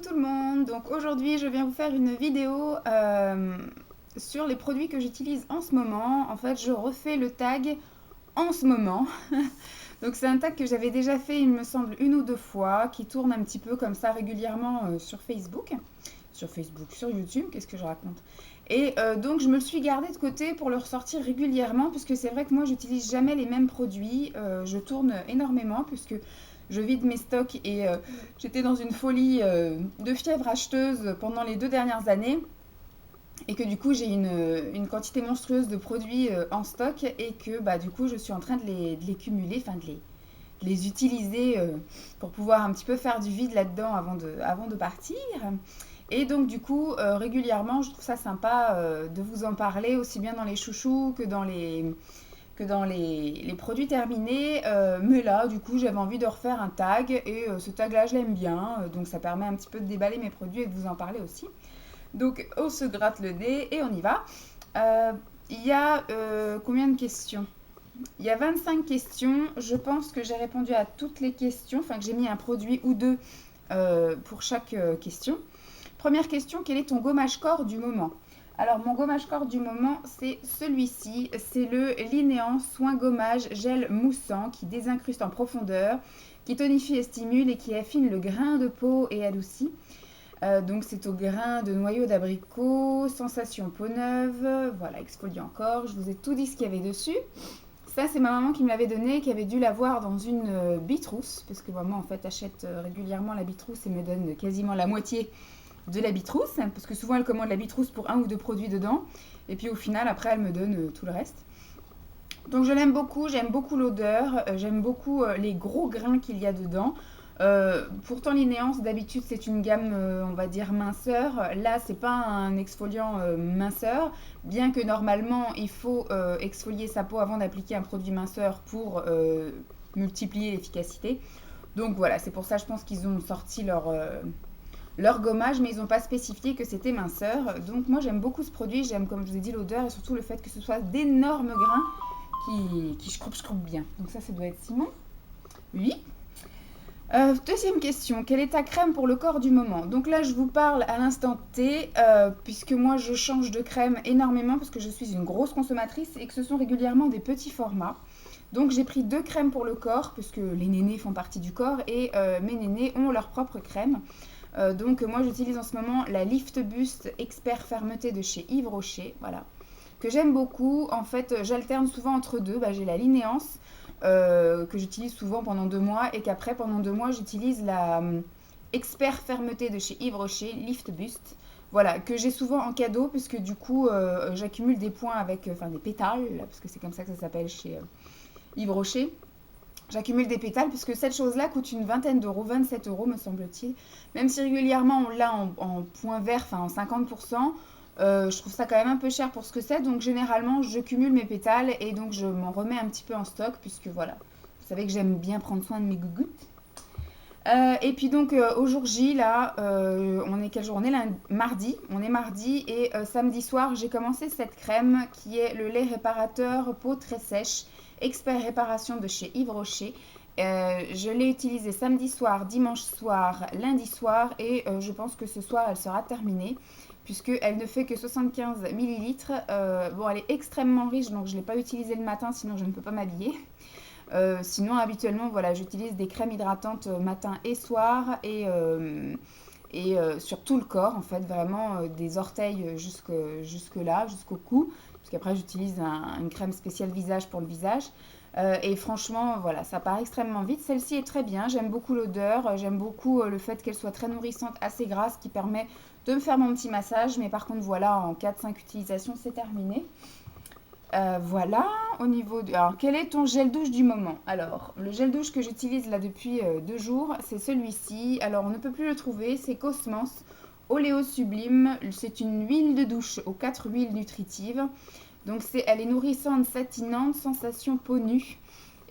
tout le monde, donc aujourd'hui je viens vous faire une vidéo sur les produits que j'utilise en ce moment. En fait je refais le tag en ce moment. Donc c'est un tag que j'avais déjà fait il me semble une ou deux fois, qui tourne un petit peu comme ça régulièrement sur YouTube, qu'est-ce que je raconte. Et donc je me le suis gardé de côté pour le ressortir régulièrement, puisque c'est vrai que moi j'utilise jamais les mêmes produits. Je tourne énormément puisque je vide mes stocks et j'étais dans une folie de fièvre acheteuse pendant les 2 dernières années. Et que du coup j'ai une quantité monstrueuse de produits en stock, et que bah, du coup je suis en train de les cumuler, enfin de les utiliser pour pouvoir un petit peu faire du vide là-dedans avant de partir. Et donc du coup, régulièrement, je trouve ça sympa de vous en parler, aussi bien dans les chouchous que dans les produits terminés. Mais là, du coup, j'avais envie de refaire un tag, et ce tag-là, je l'aime bien. Donc ça permet un petit peu de déballer mes produits et de vous en parler aussi. Donc on se gratte le nez et on y va. Il y a combien de questions? Il y a 25 questions. Je pense que j'ai répondu à toutes les questions, enfin que j'ai mis un produit ou deux pour chaque question. Première question, quel est ton gommage corps du moment? Alors mon gommage corps du moment, c'est celui-ci. C'est le Linéan Soin Gommage Gel Moussant qui désincruste en profondeur, qui tonifie et stimule et qui affine le grain de peau et adoucit. Donc c'est au grain de noyau d'abricot, sensation peau neuve, voilà, exfoliant encore. Je vous ai tout dit ce qu'il y avait dessus. Ça, c'est ma maman qui me l'avait donné, qui avait dû l'avoir dans une bitrousse, parce que maman, en fait, achète régulièrement la bitrousse et me donne quasiment la moitié de la bitrousse, parce que souvent, elle commande la bitrousse pour un ou deux produits dedans, et puis au final, après, elle me donne tout le reste. Donc je l'aime beaucoup, j'aime beaucoup l'odeur, j'aime beaucoup les gros grains qu'il y a dedans. Pourtant Linéance d'habitude c'est une gamme on va dire minceur. Là c'est pas un exfoliant minceur, bien que normalement il faut exfolier sa peau avant d'appliquer un produit minceur pour multiplier l'efficacité. Donc voilà, c'est pour ça je pense qu'ils ont sorti leur gommage, mais ils n'ont pas spécifié que c'était minceur. Donc moi j'aime beaucoup ce produit, j'aime comme je vous ai dit l'odeur et surtout le fait que ce soit d'énormes grains qui scroupent bien. Donc ça doit être Simon. Oui. Deuxième question, quelle est ta crème pour le corps du moment? Donc là, je vous parle à l'instant T, puisque moi, je change de crème énormément, parce que je suis une grosse consommatrice et que ce sont régulièrement des petits formats. Donc j'ai pris deux crèmes pour le corps, puisque les nénés font partie du corps, et mes nénés ont leur propre crème. Donc moi, j'utilise en ce moment la Lift Boost Expert Fermeté de chez Yves Rocher, voilà, que j'aime beaucoup. En fait, j'alterne souvent entre deux. Bah, j'ai la Linéance, que j'utilise souvent pendant 2 mois, et qu'après, pendant 2 mois, j'utilise la Expert Fermeté de chez Yves Rocher, Lift Boost. Voilà, que j'ai souvent en cadeau, puisque du coup, j'accumule des points avec, enfin des pétales, parce que c'est comme ça que ça s'appelle chez Yves Rocher. J'accumule des pétales, puisque cette chose-là coûte une vingtaine d'euros, 27 euros me semble-t-il. Même si régulièrement on l'a en point vert, enfin en 50%, je trouve ça quand même un peu cher pour ce que c'est. Donc généralement je cumule mes pétales, et donc je m'en remets un petit peu en stock, puisque voilà, vous savez que j'aime bien prendre soin de mes gougouttes. Et puis donc au jour J, là, on est quel jour? On est lundi, mardi, on est mardi, et samedi soir j'ai commencé cette crème qui est le lait réparateur peau très sèche, expert réparation de chez Yves Rocher. Je l'ai utilisée samedi soir, dimanche soir, lundi soir, et je pense que ce soir elle sera terminée, puisqu'elle ne fait que 75 millilitres. Bon, elle est extrêmement riche, donc je ne l'ai pas utilisée le matin, sinon je ne peux pas m'habiller. Sinon, habituellement, voilà, j'utilise des crèmes hydratantes matin et soir, et sur tout le corps, en fait, vraiment des orteils jusque là, jusqu'au cou. Parce qu'après, j'utilise une crème spéciale visage pour le visage. Et franchement, voilà, ça part extrêmement vite. Celle-ci est très bien, j'aime beaucoup l'odeur, j'aime beaucoup le fait qu'elle soit très nourrissante, assez grasse, qui permet de me faire mon petit massage. Mais par contre, voilà, en 4-5 utilisations, c'est terminé. Voilà, au niveau de... Alors, quel est ton gel douche du moment? Alors, le gel douche que j'utilise là depuis 2 jours, c'est celui-ci. Alors, on ne peut plus le trouver, c'est Cosmos Oléo Sublime. C'est une huile de douche aux 4 huiles nutritives. Donc, elle est nourrissante, satinante, sensation peau nue.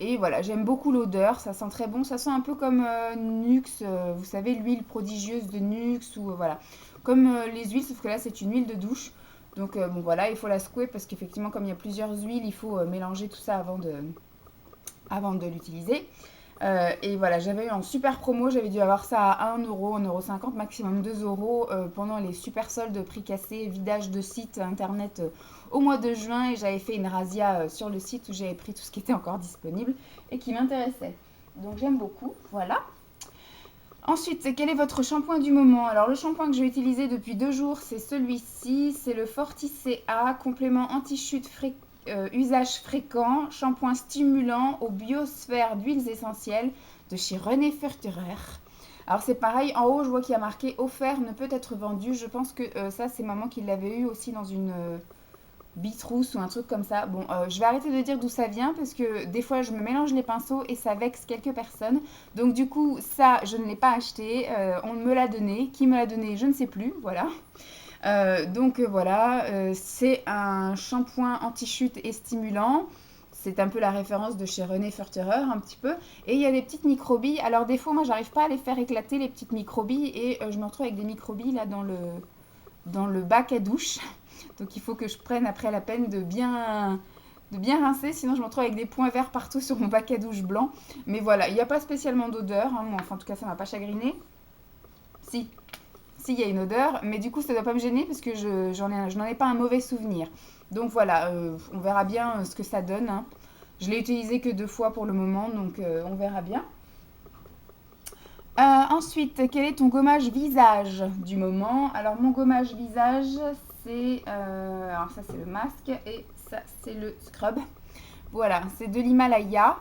Et voilà, j'aime beaucoup l'odeur, ça sent très bon. Ça sent un peu comme Nux, vous savez, l'huile prodigieuse de Nux, ou voilà. Comme les huiles, sauf que là, c'est une huile de douche. Donc bon voilà, il faut la secouer, parce qu'effectivement comme il y a plusieurs huiles, il faut mélanger tout ça avant de l'utiliser. Et voilà, j'avais eu en super promo, j'avais dû avoir ça à 1 euro, 1,50 €, maximum 2 euros pendant les super soldes prix cassés, vidage de site internet au mois de juin. Et j'avais fait une razzia sur le site où j'avais pris tout ce qui était encore disponible et qui m'intéressait. Donc j'aime beaucoup, voilà. Ensuite, quel est votre shampoing du moment? Alors le shampoing que je vais utiliser depuis 2 jours, c'est celui-ci, c'est le Forti-CA, complément anti-chute usage fréquent, shampoing stimulant aux biosphères d'huiles essentielles de chez René Furterer. Alors c'est pareil, en haut je vois qu'il y a marqué offert ne peut être vendu. Je pense que ça c'est maman qui l'avait eu aussi dans une Bitrousse ou un truc comme ça. Bon, je vais arrêter de dire d'où ça vient parce que des fois je me mélange les pinceaux et ça vexe quelques personnes. Donc du coup, ça, je ne l'ai pas acheté. On me l'a donné. Qui me l'a donné, je ne sais plus. Voilà. Voilà, c'est un shampoing anti-chute et stimulant. C'est un peu la référence de chez René Furterer, un petit peu. Et il y a des petites microbilles. Alors des fois, moi, j'arrive pas à les faire éclater, les petites microbilles. Et je me retrouve avec des microbilles là dans le bac à douche. Donc il faut que je prenne après la peine de bien rincer, sinon je me retrouve avec des points verts partout sur mon bac à douche blanc. Mais voilà, il n'y a pas spécialement d'odeur, hein. Enfin en tout cas ça m'a pas chagriné. Si, il y a une odeur, mais du coup ça ne doit pas me gêner parce que je n'en ai pas un mauvais souvenir. Donc voilà, on verra bien ce que ça donne, hein. Je l'ai utilisé que 2 fois pour le moment, donc on verra bien. Ensuite, quel est ton gommage visage du moment? Alors mon gommage visage, alors ça c'est le masque et ça c'est le scrub. Voilà, c'est de l'Himalaya.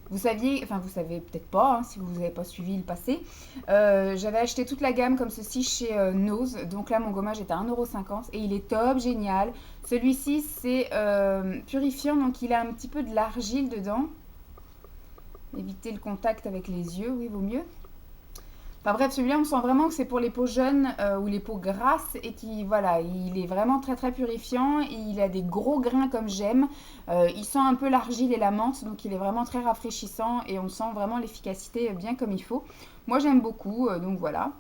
Vous saviez, enfin vous savez peut-être pas, hein, si vous n'avez pas suivi le passé. J'avais acheté toute la gamme comme ceci chez Nose. Donc là mon gommage est à 1,50 € et il est top, génial. Celui-ci c'est purifiant, donc il a un petit peu de l'argile dedans. Éviter le contact avec les yeux, oui, vaut mieux. Enfin bref, celui-là, on sent vraiment que c'est pour les peaux jeunes ou les peaux grasses et qui, voilà, il est vraiment très très purifiant. Il a des gros grains comme j'aime. Il sent un peu l'argile et la menthe, donc il est vraiment très rafraîchissant et on sent vraiment l'efficacité bien comme il faut. Moi, j'aime beaucoup, donc voilà.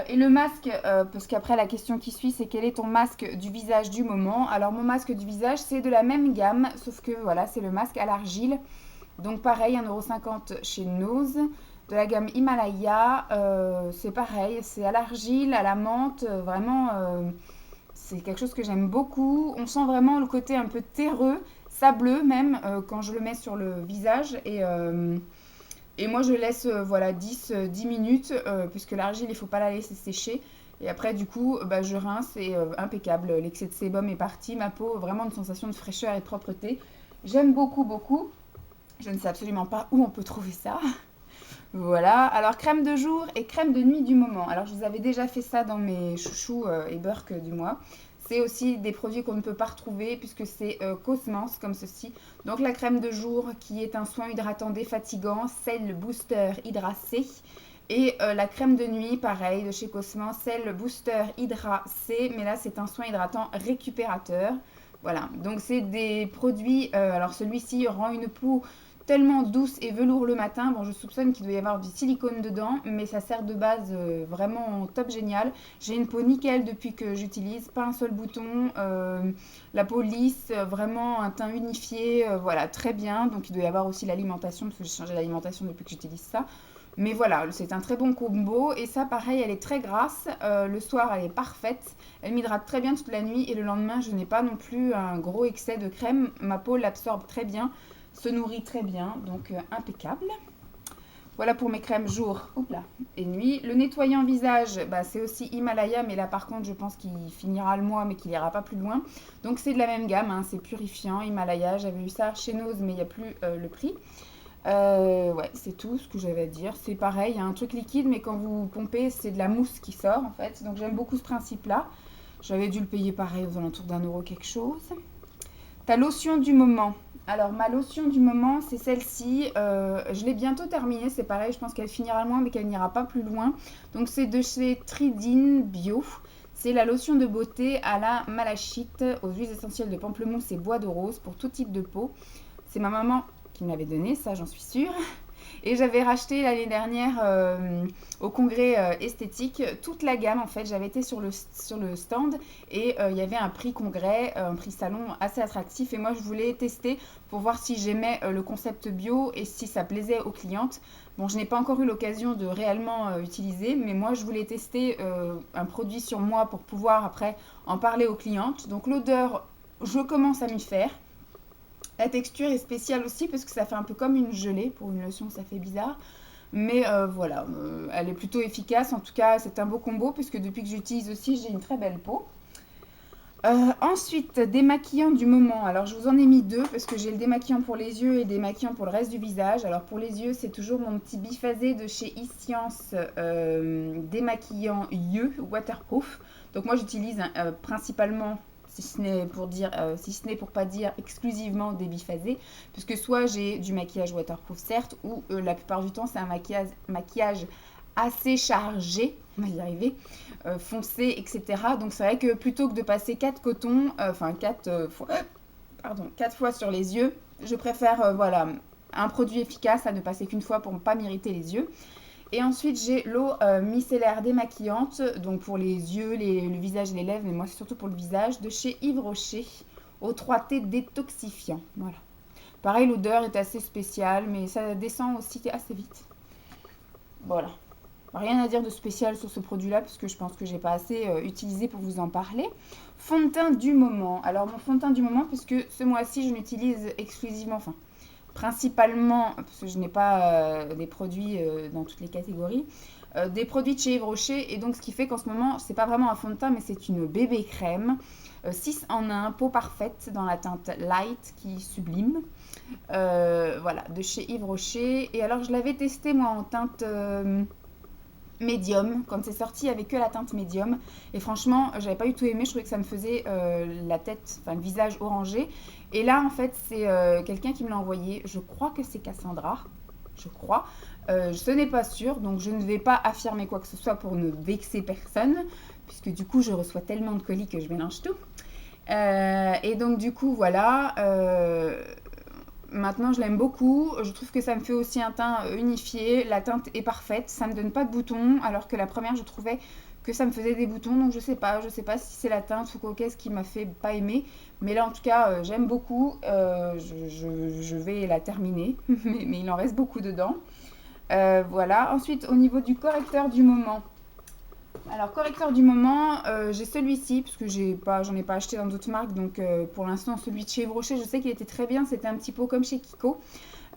Et le masque, parce qu'après la question qui suit, c'est quel est ton masque du visage du moment? Alors mon masque du visage, c'est de la même gamme, sauf que voilà, c'est le masque à l'argile. Donc pareil, 1,50 € chez Nose. De la gamme Himalaya, c'est pareil, c'est à l'argile, à la menthe, vraiment, c'est quelque chose que j'aime beaucoup. On sent vraiment le côté un peu terreux, sableux même, quand je le mets sur le visage. Et moi, je laisse voilà, 10 minutes, puisque l'argile, il ne faut pas la laisser sécher. Et après, du coup, bah, je rince et impeccable. L'excès de sébum est parti. Ma peau, vraiment une sensation de fraîcheur et de propreté. J'aime beaucoup, beaucoup. Je ne sais absolument pas où on peut trouver ça. Voilà, alors crème de jour et crème de nuit du moment. Alors je vous avais déjà fait ça dans mes chouchous et burks du mois. C'est aussi des produits qu'on ne peut pas retrouver puisque c'est Cosmans comme ceci. Donc la crème de jour qui est un soin hydratant défatigant, Cell Booster Hydra C. Et la crème de nuit, pareil, de chez Cosmans, Cell Booster Hydra C. Mais là c'est un soin hydratant récupérateur. Voilà, donc c'est des produits, alors celui-ci rend une peau tellement douce et velours le matin. Bon, je soupçonne qu'il doit y avoir du silicone dedans, mais ça sert de base vraiment top génial. J'ai une peau nickel depuis que j'utilise, pas un seul bouton, la peau lisse, vraiment un teint unifié, voilà, très bien. Donc il doit y avoir aussi l'alimentation, parce que j'ai changé l'alimentation depuis que j'utilise ça. Mais voilà, c'est un très bon combo. Et ça, pareil, elle est très grasse. Le soir, elle est parfaite. Elle m'hydrate très bien toute la nuit. Et le lendemain, je n'ai pas non plus un gros excès de crème. Ma peau l'absorbe très bien, se nourrit très bien. Donc, impeccable. Voilà pour mes crèmes jour et nuit. Le nettoyant visage, bah, c'est aussi Himalaya. Mais là, par contre, je pense qu'il finira le mois, mais qu'il n'ira pas plus loin. Donc, c'est de la même gamme, hein, c'est purifiant, Himalaya. J'avais eu ça chez Nose, mais il n'y a plus le prix. Ouais, c'est tout ce que j'avais à dire. C'est pareil, il y a un truc liquide, mais quand vous pompez, c'est de la mousse qui sort en fait. Donc j'aime beaucoup ce principe-là. J'avais dû le payer pareil aux alentours d'1 € quelque chose. Ta lotion du moment. Alors ma lotion du moment, c'est celle-ci. Je l'ai bientôt terminée. C'est pareil, je pense qu'elle finira loin, mais qu'elle n'ira pas plus loin. Donc c'est de chez Tridine Bio. C'est la lotion de beauté à la malachite aux huiles essentielles de pamplemousse et bois de rose pour tout type de peau. C'est ma maman qui me l'avait donné, ça j'en suis sûre. Et j'avais racheté l'année dernière au congrès esthétique toute la gamme en fait. J'avais été sur le stand et il y avait un prix congrès, un prix salon assez attractif. Et moi je voulais tester pour voir si j'aimais le concept bio et si ça plaisait aux clientes. Bon, je n'ai pas encore eu l'occasion de réellement utiliser, mais moi je voulais tester un produit sur moi pour pouvoir après en parler aux clientes. Donc l'odeur, je commence à m'y faire. La texture est spéciale aussi parce que ça fait un peu comme une gelée. Pour une lotion, ça fait bizarre. Mais voilà, elle est plutôt efficace. En tout cas, c'est un beau combo puisque depuis que j'utilise aussi, j'ai une très belle peau. Ensuite, démaquillant du moment. Alors, je vous en ai mis deux parce que j'ai le démaquillant pour les yeux et le démaquillant pour le reste du visage. Alors, pour les yeux, c'est toujours mon petit biphasé de chez eScience démaquillant yeux waterproof. Donc, moi, j'utilise principalement, si ce n'est pour pas dire exclusivement des biphasés, puisque soit j'ai du maquillage waterproof, certes, ou la plupart du temps, c'est un maquillage assez chargé, on va y arriver, foncé, etc. Donc c'est vrai que plutôt que de passer 4 cotons, enfin 4 fois sur les yeux, je préfère voilà, un produit efficace à ne passer qu'une fois pour ne pas m'irriter les yeux. Et ensuite j'ai l'eau micellaire démaquillante, donc pour les yeux, le visage et les lèvres, mais moi c'est surtout pour le visage, de chez Yves Rocher, au 3T détoxifiant. Voilà. Pareil, l'odeur est assez spéciale, mais ça descend aussi assez vite. Voilà. Rien à dire de spécial sur ce produit-là, parce que je pense que j'ai pas assez utilisé pour vous en parler. Fond de teint du moment. Alors, mon fond de teint du moment, puisque ce mois-ci, je l'utilise exclusivement, enfin, principalement, parce que je n'ai pas des produits dans toutes les catégories, des produits de chez Yves Rocher. Et donc, ce qui fait qu'en ce moment, c'est pas vraiment un fond de teint, mais c'est une bébé crème. 6 en 1, peau parfaite, dans la teinte light, qui sublime. Voilà, de chez Yves Rocher. Et alors, je l'avais testé, moi, en teinte médium. Quand c'est sorti, il n'y avait que la teinte médium. Et franchement, j'avais pas du tout aimé. Je trouvais que ça me faisait la tête, enfin le visage orangé. Et là, en fait, c'est quelqu'un qui me l'a envoyé. Je crois que c'est Cassandra. Je crois. Ce n'est pas sûr. Donc, je ne vais pas affirmer quoi que ce soit pour ne vexer personne. Puisque du coup, je reçois tellement de colis que je mélange tout. Et donc, du coup, voilà. Maintenant, je l'aime beaucoup. Je trouve que ça me fait aussi un teint unifié. La teinte est parfaite. Ça ne me donne pas de boutons. Alors que la première, je trouvais que ça me faisait des boutons. Donc, je sais pas si c'est la teinte ou quoi qu'est-ce qui m'a fait pas aimer. Mais là, en tout cas, j'aime beaucoup. Je vais la terminer. mais il en reste beaucoup dedans. Voilà. Ensuite, au niveau du correcteur du moment. Alors, correcteur du moment, j'ai celui-ci, parce que j'en ai pas acheté dans d'autres marques. Donc, pour l'instant, celui de chez Yves Rocher, je sais qu'il était très bien. C'était un petit pot comme chez Kiko.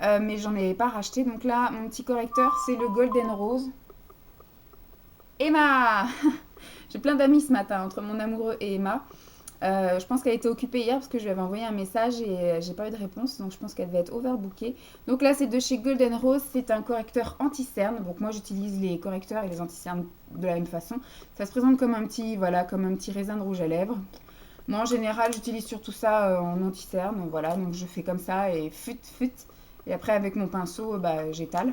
Mais j'en ai pas racheté. Donc là, mon petit correcteur, c'est le Golden Rose. Emma J'ai plein d'amis ce matin, entre mon amoureux et Emma. Je pense qu'elle était occupée hier parce que je lui avais envoyé un message et j'ai pas eu de réponse. Donc je pense qu'elle devait être overbookée. Donc là, c'est de chez Golden Rose. C'est un correcteur anti-cerne. Donc moi, j'utilise les correcteurs et les anti-cernes de la même façon. Ça se présente comme un petit, voilà, comme un petit raisin de rouge à lèvres. Moi, en général, j'utilise surtout ça en anti-cerne. Voilà, donc je fais comme ça et fut. Et après, avec mon pinceau, j'étale.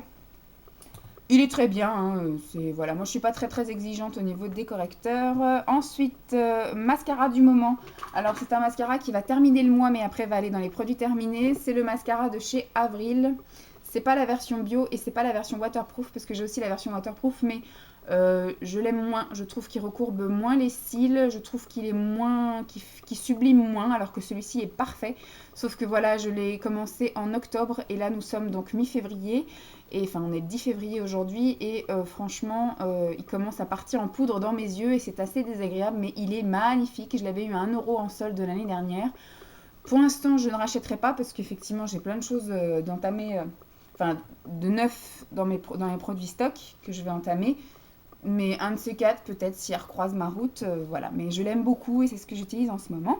Il est très bien, hein, voilà. Moi je suis pas très exigeante au niveau des correcteurs. Ensuite, mascara du moment. Alors c'est un mascara qui va terminer le mois mais après va aller dans les produits terminés. C'est le mascara de chez Avril. C'est pas la version bio et c'est pas la version waterproof parce que j'ai aussi la version waterproof mais je l'aime moins. Je trouve qu'il recourbe moins les cils. Je trouve qu'il est moins, qu'il sublime moins alors que celui-ci est parfait. Sauf que voilà, je l'ai commencé en octobre et là nous sommes donc mi-février. Et enfin, on est 10 février aujourd'hui et franchement, il commence à partir en poudre dans mes yeux et c'est assez désagréable, mais il est magnifique. Je l'avais eu à 1 euro en solde de l'année dernière. Pour l'instant, je ne rachèterai pas parce qu'effectivement, j'ai plein de choses d'entamer, enfin, de neuf dans mes produits stock que je vais entamer. Mais un de ces quatre, peut-être, si elle recroise ma route, voilà. Mais je l'aime beaucoup et c'est ce que j'utilise en ce moment.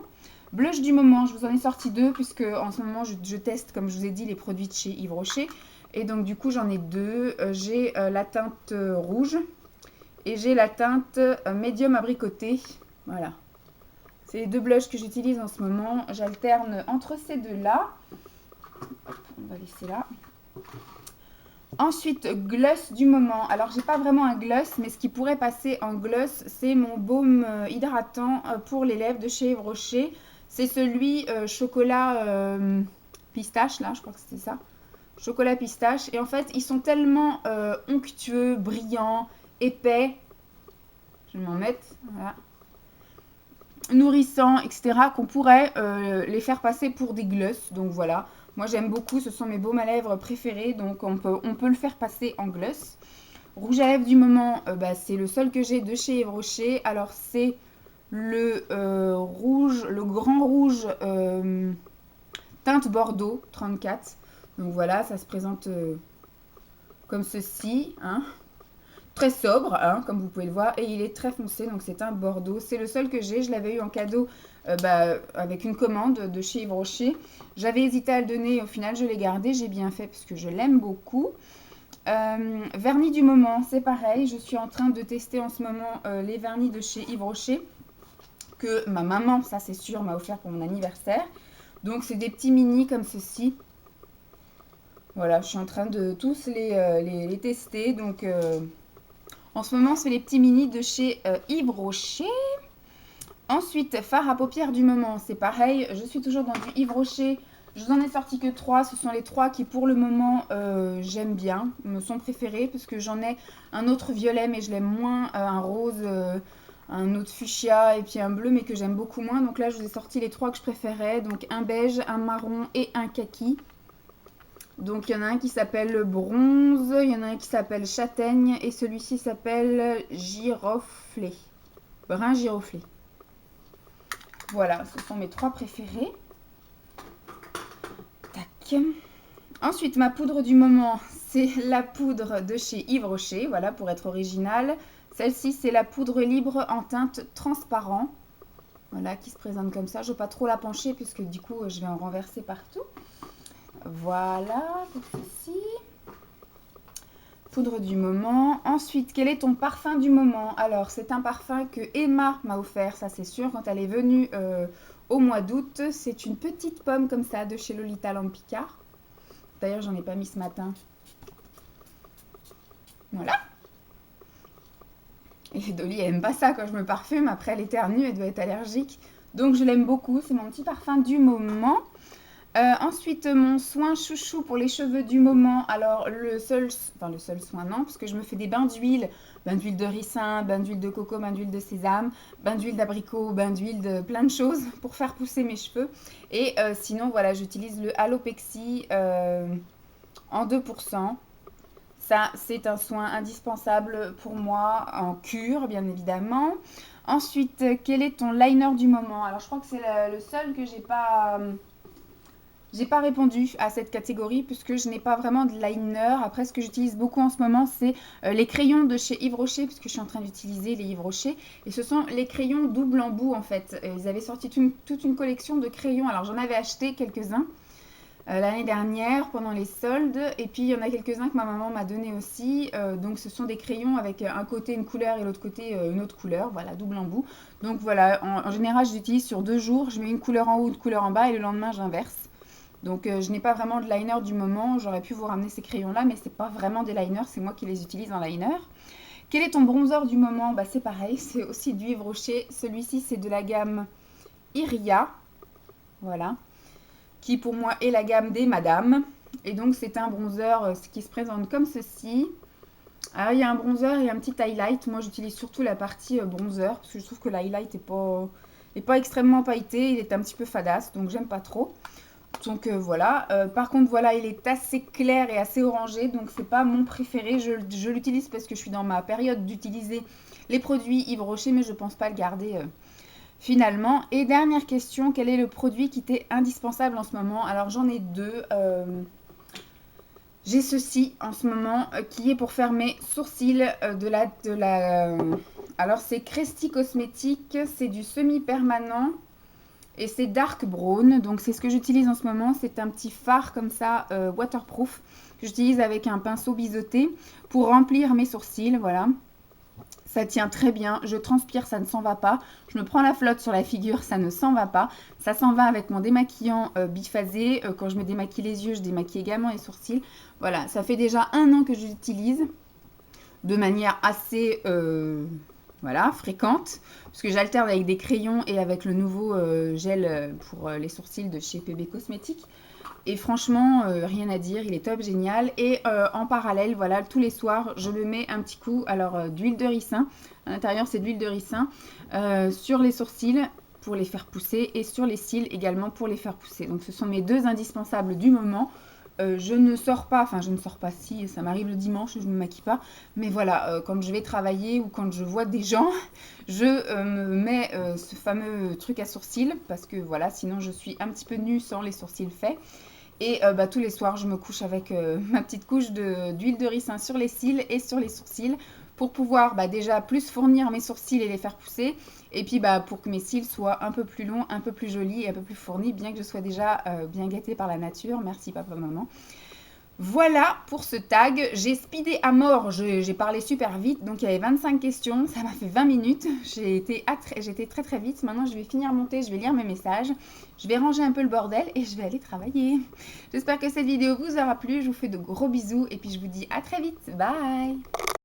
Blush du moment, je vous en ai sorti deux puisque en ce moment, je teste, comme je vous ai dit, les produits de chez Yves Rocher. Et donc du coup j'en ai deux. J'ai la teinte rouge et j'ai la teinte médium abricoté. Voilà. C'est les deux blushs que j'utilise en ce moment. J'alterne entre ces deux-là. On va laisser là. Ensuite, gloss du moment. Alors, j'ai pas vraiment un gloss, mais ce qui pourrait passer en gloss, c'est mon baume hydratant pour les lèvres de chez Yves Rocher. C'est celui chocolat pistache, là, je crois que c'était ça. chocolat pistache. Et en fait, ils sont tellement onctueux, brillants, épais. Je vais m'en mettre, voilà. Nourrissants, etc. qu'on pourrait les faire passer pour des glosses. Donc voilà, moi j'aime beaucoup, ce sont mes baumes à lèvres préférés. Donc on peut le faire passer en gloss. Rouge à lèvres du moment, c'est le seul que j'ai de chez Yves Rocher. Alors c'est le rouge, le grand rouge teinte Bordeaux 34. Donc voilà, ça se présente comme ceci, hein. Très sobre, hein, comme vous pouvez le voir, et il est très foncé, donc c'est un Bordeaux. C'est le seul que j'ai, je l'avais eu en cadeau avec une commande de chez Yves Rocher. J'avais hésité à le donner, et au final je l'ai gardé, j'ai bien fait parce que je l'aime beaucoup. Vernis du moment, c'est pareil, je suis en train de tester en ce moment les vernis de chez Yves Rocher, que ma maman, ça c'est sûr, m'a offert pour mon anniversaire. Donc c'est des petits mini comme ceci. Voilà, je suis en train de tous les tester, donc... En ce moment, c'est les petits mini de chez Yves Rocher. Ensuite, fard à paupières du moment, c'est pareil. Je suis toujours dans du Yves Rocher. Je n'en ai sorti que 3. Ce sont les 3 qui, pour le moment, j'aime bien, me sont préférés. Parce que j'en ai un autre violet, mais je l'aime moins. Un rose, un autre fuchsia et puis un bleu, mais que j'aime beaucoup moins. Donc là, je vous ai sorti les 3 que je préférais. Donc un beige, un marron et un kaki. Donc il y en a un qui s'appelle bronze, il y en a un qui s'appelle châtaigne et celui-ci s'appelle giroflé, brun giroflé. Voilà, ce sont mes 3 préférés. Tac. Ensuite, ma poudre du moment, c'est la poudre de chez Yves Rocher, voilà, pour être originale. Celle-ci, c'est la poudre libre en teinte transparent. Voilà, qui se présente comme ça. Je ne veux pas trop la pencher puisque du coup, je vais en renverser partout. Voilà, pour ceci. Poudre du moment. Ensuite, quel est ton parfum du moment? Alors, c'est un parfum que Emma m'a offert, ça c'est sûr, quand elle est venue au mois d'août. C'est une petite pomme comme ça de chez Lolita Lampe Picard. D'ailleurs, j'en ai pas mis ce matin. Voilà. Et Dolly, elle aime pas ça quand je me parfume. Après, elle éternue, elle doit être allergique. Donc, je l'aime beaucoup. C'est mon petit parfum du moment. Ensuite, mon soin chouchou pour les cheveux du moment. Alors, le seul soin, non, parce que je me fais des bains d'huile de ricin, bains d'huile de coco, bains d'huile de sésame, bains d'huile d'abricot, bains d'huile de plein de choses pour faire pousser mes cheveux. Et sinon, voilà, j'utilise le Alopexy en 2%. Ça, c'est un soin indispensable pour moi en cure, bien évidemment. Ensuite, quel est ton liner du moment? Alors, je crois que c'est le seul que j'ai pas... J'ai pas répondu à cette catégorie puisque je n'ai pas vraiment de liner. Après, ce que j'utilise beaucoup en ce moment, c'est les crayons de chez Yves Rocher, puisque je suis en train d'utiliser les Yves Rocher. Et ce sont les crayons double embout en fait. Ils avaient sorti toute une collection de crayons. Alors j'en avais acheté quelques-uns l'année dernière pendant les soldes. Et puis il y en a quelques-uns que ma maman m'a donné aussi. Donc ce sont des crayons avec un côté une couleur et l'autre côté une autre couleur. Voilà, double embout. Donc voilà, en général, je l'utilise sur 2 jours. Je mets une couleur en haut, une couleur en bas et le lendemain, j'inverse. Donc je n'ai pas vraiment de liner du moment, j'aurais pu vous ramener ces crayons-là, mais ce n'est pas vraiment des liners, c'est moi qui les utilise en liner. Quel est ton bronzer du moment? C'est pareil, c'est aussi du Yves Rocher. Celui-ci, c'est de la gamme Iria, voilà, qui pour moi est la gamme des madames. Et donc c'est un bronzer qui se présente comme ceci. Alors il y a un bronzer et un petit highlight. Moi j'utilise surtout la partie bronzer, parce que je trouve que l'highlight n'est pas extrêmement pailleté, il est un petit peu fadasse, donc j'aime pas trop. Donc voilà, par contre voilà, il est assez clair et assez orangé, donc c'est pas mon préféré. Je l'utilise parce que je suis dans ma période d'utiliser les produits Yves Rocher, mais je pense pas le garder finalement. Et dernière question, quel est le produit qui t'est indispensable en ce moment? Alors j'en ai 2. J'ai ceci en ce moment qui est pour faire mes sourcils alors c'est Cresty Cosmétique, c'est du semi-permanent. Et c'est Dark Brown, donc c'est ce que j'utilise en ce moment. C'est un petit fard comme ça, waterproof, que j'utilise avec un pinceau biseauté pour remplir mes sourcils, voilà. Ça tient très bien, je transpire, ça ne s'en va pas. Je me prends la flotte sur la figure, ça ne s'en va pas. Ça s'en va avec mon démaquillant biphasé. Quand je me démaquille les yeux, je démaquille également les sourcils. Voilà, ça fait déjà 1 an que je l'utilise de manière assez... voilà, fréquente, parce que j'alterne avec des crayons et avec le nouveau gel pour les sourcils de chez PB Cosmétiques. Et franchement, rien à dire, il est top, génial. Et en parallèle, voilà, tous les soirs, je me mets un petit coup d'huile de ricin. À l'intérieur, c'est de l'huile de ricin sur les sourcils pour les faire pousser et sur les cils également pour les faire pousser. Donc, ce sont mes deux indispensables du moment. Je ne sors pas, enfin je ne sors pas si, ça m'arrive le dimanche, je ne me maquille pas, mais voilà, quand je vais travailler ou quand je vois des gens, je me mets ce fameux truc à sourcils, parce que voilà, sinon je suis un petit peu nue sans les sourcils faits. Et tous les soirs, je me couche avec ma petite couche d'huile de ricin sur les cils et sur les sourcils pour pouvoir déjà plus fournir mes sourcils et les faire pousser. Et puis pour que mes cils soient un peu plus longs, un peu plus jolis et un peu plus fournis, bien que je sois déjà bien gâtée par la nature. Merci papa, maman. Voilà pour ce tag, j'ai speedé à mort, j'ai parlé super vite, donc il y avait 25 questions, ça m'a fait 20 minutes, j'étais très très vite. Maintenant je vais finir monter, je vais lire mes messages, je vais ranger un peu le bordel et je vais aller travailler. J'espère que cette vidéo vous aura plu, je vous fais de gros bisous et puis je vous dis à très vite, bye.